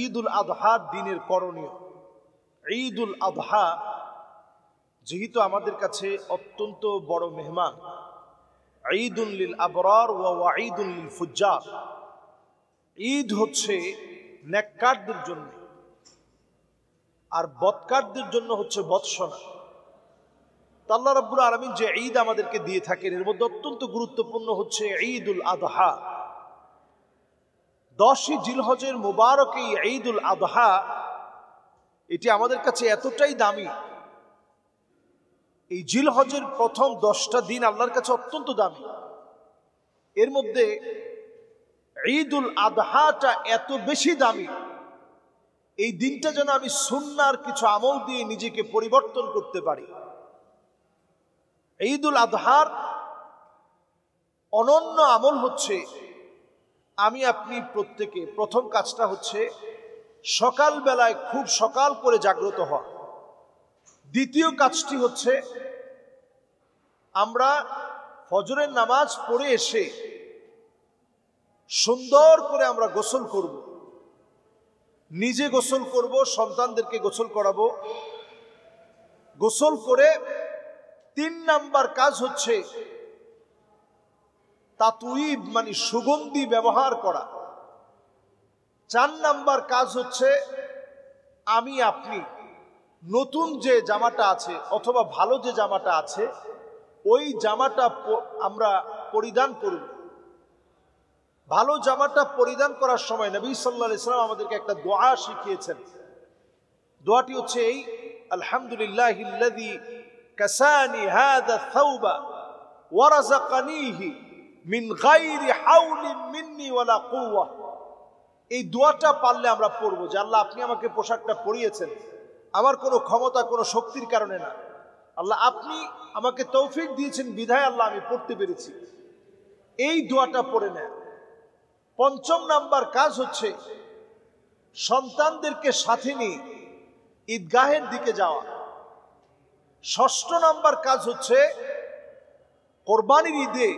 ঈদুল আযহার দিনের করণীয়। ঈদুল আযহা যেহেতু আমাদের কাছে অত্যন্ত বড় মেহমান, ঈদুন লিল আবরার ওয়া ওয়াঈদুন লিল ফুজ্জার। ঈদ হচ্ছে নেককারদের জন্য, আর বদকারদের জন্য হচ্ছে বৎসনা। আল্লাহ রাব্বুল আলামিন যে ঈদ আমাদেরকে দিয়ে থাকেন, এর মধ্যে অত্যন্ত গুরুত্বপূর্ণ হচ্ছে ঈদুল আযহা। 10ই জিলহজের মুবারক এই ঈদুল আযহা, এটি আমাদের কাছে এতটাই দামি। এই জিলহজের প্রথম 10টা দিন আল্লাহর কাছে অত্যন্ত দামি। এর মধ্যে ঈদুল আযহাটা এত বেশি দামি, এই দিনটা যেন আমি সুন্নাহর কিছু আমল দিয়ে নিজেকে পরিবর্তন করতে পারি। ঈদুল আযহার অনন্য আমল হচ্ছে, আমি আপনি প্রত্যেকে প্রথম কাজটা হচ্ছে সকালবেলায় খুব সকাল করে জাগ্রত হওয়া। দ্বিতীয় কাজটি হচ্ছে আমরা ফজরের নামাজ পড়ে এসে সুন্দর করে আমরা গোসল করব, নিজে গোসল করব, সন্তানদেরকে গোসল করাবো। গোসল করে 3 নাম্বার কাজ হচ্ছে তাতয়িব মানে সুগন্ধি ব্যবহার করা। 4 নাম্বার কাজ হচ্ছে আমি আপনি নতুন যে জামাটা আছে অথবা ভালো যে জামাটা আছে ওই জামাটা আমরা পরিধান করব। ভালো জামাটা পরিধান করার সময় নবী সাল্লাল্লাহু আলাইহি ওয়াসাল্লাম আমাদেরকে একটা দোয়া শিখিয়েছেন। দোয়াটি হচ্ছে এই, আলহামদুলিল্লাহিল্লাযী কাসানি হাযা থাওবা ওয়া রাযাকানিহি মিন গায়রি হাওলিন মিন্নি ওয়ালা কুওয়া। এই দোয়াটা পারলে আমরা পড়বো যে আল্লাহ আপনি আমাকে পোশাকটা পরিয়েছেন, আমার কোনো ক্ষমতা কোনো শক্তির কারণে না, আল্লাহ আপনি আমাকে তৌফিক দিয়েছেন বিধায় আল্লাহ আমি পড়তে পেরেছি। এই দোয়াটা পড়ে নেয়। 5 নাম্বার কাজ হচ্ছে সন্তানদেরকে সাথে নিয়ে ঈদগাহের দিকে যাওয়া। 6 নাম্বার কাজ হচ্ছে কোরবানির ঈদে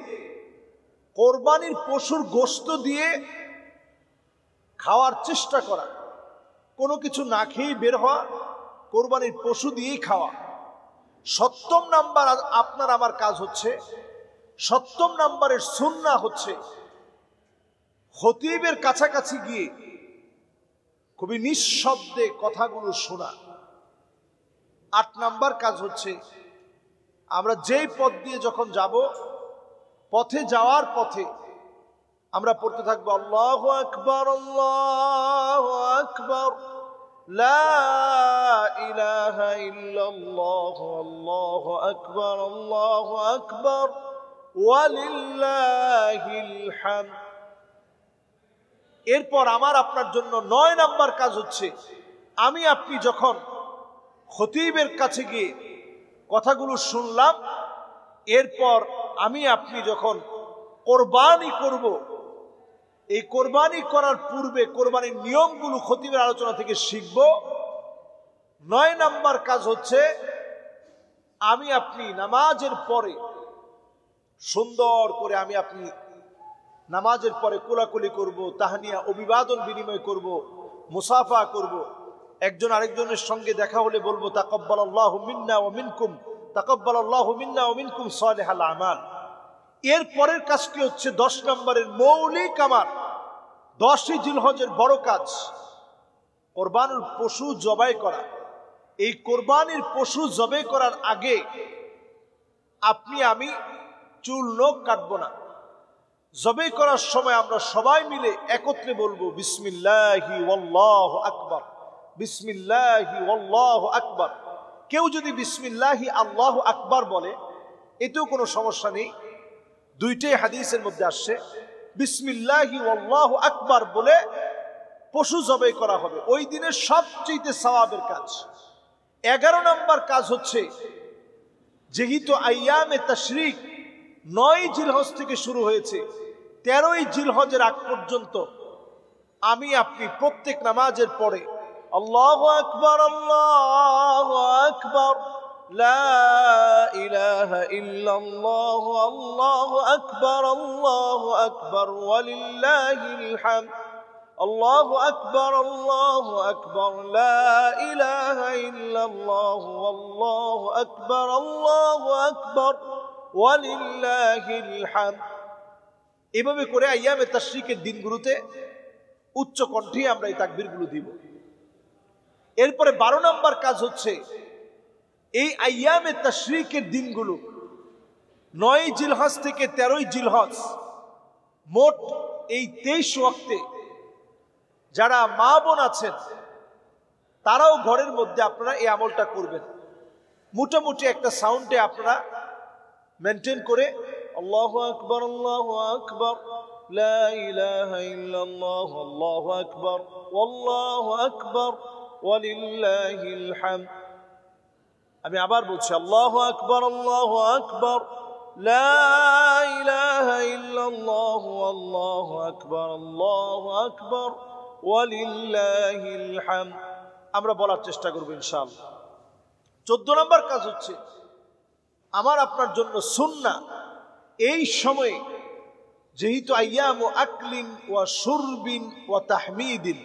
কোরবানির পশুর গোশত দিয়ে খাওয়ার চেষ্টা করা, কোনো কিছু না খেয়ে বের হওয়া, কোরবানির পশু দিয়েই খাওয়া। 7 নাম্বার আপনার আমার কাজ হচ্ছে, 7 নাম্বারের সুন্নাহ হচ্ছে খতিবের কাছাকাছি গিয়ে খুবই নিঃশব্দে কথাগুলো শোনা। 8 নাম্বার কাজ হচ্ছে আমরা যেই পথ দিয়ে যখন যাব, পথে যাওয়ার পথে আমরা পড়তে থাকবো আল্লাহু আকবার আল্লাহু আকবার লা ইলাহা ইল্লাল্লাহ আল্লাহু আকবার ওয়ালিল্লাহিল হামদ। এরপর আমার আপনার জন্য 9 নাম্বার কাজ হচ্ছে আমি আপনি যখন খতিবের কাছে গিয়ে কথাগুলো শুনলাম, এরপর আমি আপনি যখন কোরবানি করব, এই কোরবানি করার পূর্বে কোরবানির নিয়মগুলো খতিবের আলোচনা থেকে শিখব। 9 নাম্বার কাজ হচ্ছে আমি আপনি নামাজের পরে সুন্দর করে আমি আপনি নামাজের পরে কোলাকুলি করব, তাহনিয়া অভিবাদন বিনিময় করব, মুসাফা করব। একজন আরেকজনের সঙ্গে দেখা হলে বলবো তাকাব্বালাল্লাহু মিন্না ওয়া মিনকুম, তাকাব্বালাল্লাহু মিন্না ওয়া মিনকুম সালিহাল আমাল। এর পরের কাজটি হচ্ছে 10 নম্বরের মৌলিক আমার 10ই জিলহজের বড় কাজ কোরবানির পশু জবাই করা। এই কোরবানির পশু জবাই করার আগে আপনি আমি চুল নখ কাটবো না। জবাই করার সময় আমরা সবাই মিলে একত্রে বলবো বিসমিল্লাহি ওয়াল্লাহু আকবার, বিসমিল্লাহি ওয়াল্লাহু আকবার। কেউ যদি বিসমিল্লাহি আল্লাহু আকবার বলে এতেও কোনো সমস্যা নেই, দুইটাই হাদিসের মধ্যে আসছে। বিসমিল্লাহি ওয়াল্লাহু আকবার বলে পশু জবাই করা হবে, ওই দিনের সবচেয়ে সওয়াবের কাজ। 11 নম্বর কাজ হচ্ছে যেহেতু আইয়ামে তাশরিক 9 জিলহজ থেকে শুরু হয়েছে, 13ই জিলহজের আগ পর্যন্ত আমি আপনি প্রত্যেক নামাজের পরে আল্লাহু আকবার আল্লাহু আকবার লা ইলাহা ইল্লাল্লাহু আল্লাহু আকবার ওয়ালিল্লাহিল হামদ আল্লাহু আকবার, আল্লাহু আকবার, লা ইলাহা ইল্লাল্লাহ, আল্লাহু আকবার, আল্লাহু আকবার, ওয়ালিল্লাহিল হামদ। এভাবে করে আইয়ামে তাশরিকের দিনগুলোতে উচ্চ কণ্ঠে আমরা এই তাকবীরগুলো দিব। এরপরে 12 নম্বর কাজ হচ্ছে এই আইয়ামে তাশরিকের দিনগুলো 9 জিলহজ থেকে 13 জিলহজ, মোট এই 23 ওয়াক্তে যারা মা বোন আছেন তারাও ঘরের মধ্যে আপনারা এই আমলটা করবেন। মোটামুটি একটা সাউন্ডে আপনারা মেনটেন করে আল্লাহু আকবার, আল্লাহু আকবার, লা ইলাহা ইল্লাল্লাহ, আল্লাহু আকবার, আল্লাহু আকবার, ওয়ালিল্লাহিল হামদ। আমি আবার বলছি আল্লাহু আকবার, আল্লাহু আকবার, লা ইলাহা ইল্লাল্লাহ, আল্লাহু আকবার, আল্লাহু আকবার, ওয়ালিল্লাহিল হামদ। আমরা বলার চেষ্টা করব ইনশাআল্লাহ। 14 নম্বর কাজ হচ্ছে আমার আপনার জন্য সুন্নাহ, এই সময়ে যেহেতু আইয়ামু আকলিন ওয়া শুরবিন ওয়া তাহমিদিন,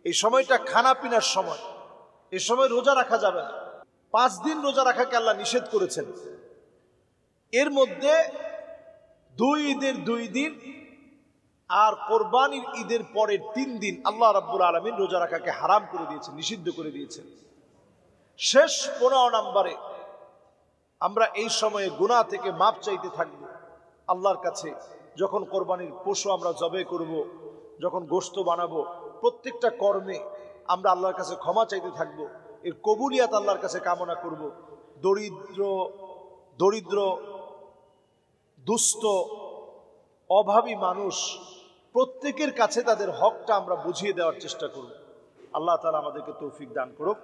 এই সময়টা খানা পিনার সময়, এই সময় রোজা রাখা যাবে না। 5 দিন রোজা রাখাকে আল্লাহ নিষেধ করেছেন। এর মধ্যে 2 ঈদের 2 দিন আর কোরবানির ঈদের পরের 3 দিন আল্লাহ রাব্বুল আলামিন রোজা রাখাকে হারাম করে দিয়েছেন, নিষিদ্ধ করে দিয়েছেন। শেষ 15 নম্বরে আমরা এই সময়ে গুনাহ থেকে মাপ চাইতে থাকব আল্লাহর কাছে। যখন কোরবানির পশু আমরা জবাই করব, যখন গোশত বানাবো, প্রত্যেকটা কর্মে আমরা আল্লাহর কাছে ক্ষমা চাইতে থাকব, এর কবুলিয়াত আল্লাহর কাছে কামনা করব। দরিদ্র দুস্থ অভাবী মানুষ প্রত্যেকের কাছে তাদের হকটা আমরা বুঝিয়ে দেওয়ার চেষ্টা করব। আল্লাহ তাআলা আমাদেরকে তৌফিক দান করুক।